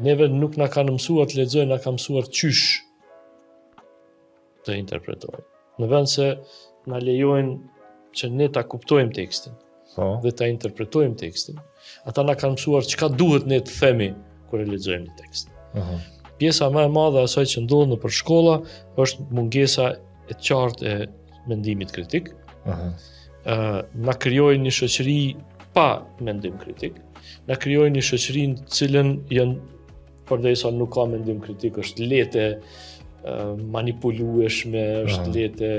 neve nuk na kanë mësuar të lexojnë, na kanë mësuar qysh të interpretojnë. Në vend se na lejojnë që ne ta kuptojmë tekstin dhe ta interpretojmë tekstin, ata na kanë mësuar çka duhet ne të themi kur e lexojmë një tekst. Pjesa më e madhe e asaj që ndodh nëpër shkolla është mungesa e qartë e mendimit kritik. Na krijojnë një shoqëri pa mendim kritik. Na krijojnë një shoqëri në cilën janë, përderisa nuk ka mendim kritik, është lehtë manipulueshme, është lehtë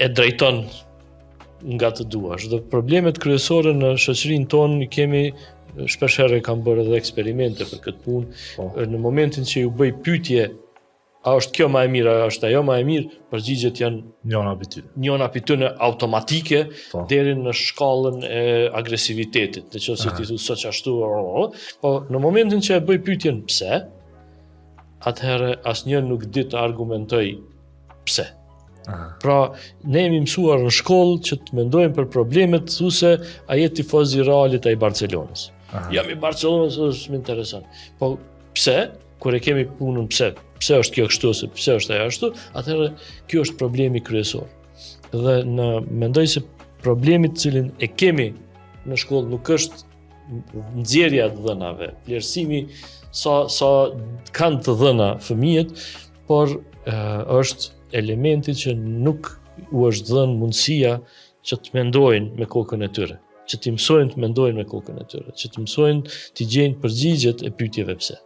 e drejton nga të duash. Dhe problemet kryesore në shoqërinë tonë kemi, shpesh herë kam bërë edhe eksperimente për këtë punë. Në momentin që ju bëj pyetje, a është kjo më e mirë, a është ajo më e mirë, përgjigjet janë njëna mbi tyne automatike deri në shkallën e agresivitetit. Nëse ti thua soç ashtu, po në momentin që e bëj pyetjen pse, atëherë asnjë nuk di të argumentoj pse. Pra, ne jemi mësuar në shkollë që të mendojmë për problemet thuse a je tifoz i Realit a i Barcelonës. Jam i Barcelonës, është më interesant. Po pse? Kur e kemi punën pse është kjo kështu, se pse është ajo ashtu, atëherë ky është problemi kryesor. Dhe mendoj se problemi të cilin e kemi në shkollë nuk është nxjerrja e dhënave, vlerësimi sa kanë të dhëna fëmijët, por është elementi që nuk u është dhënë mundësia që të mendojnë me kokën e tyre, që të mësojnë të mendojnë me kokën e tyre, që të mësojnë të gjejnë përgjigjet e pyetjeve pse.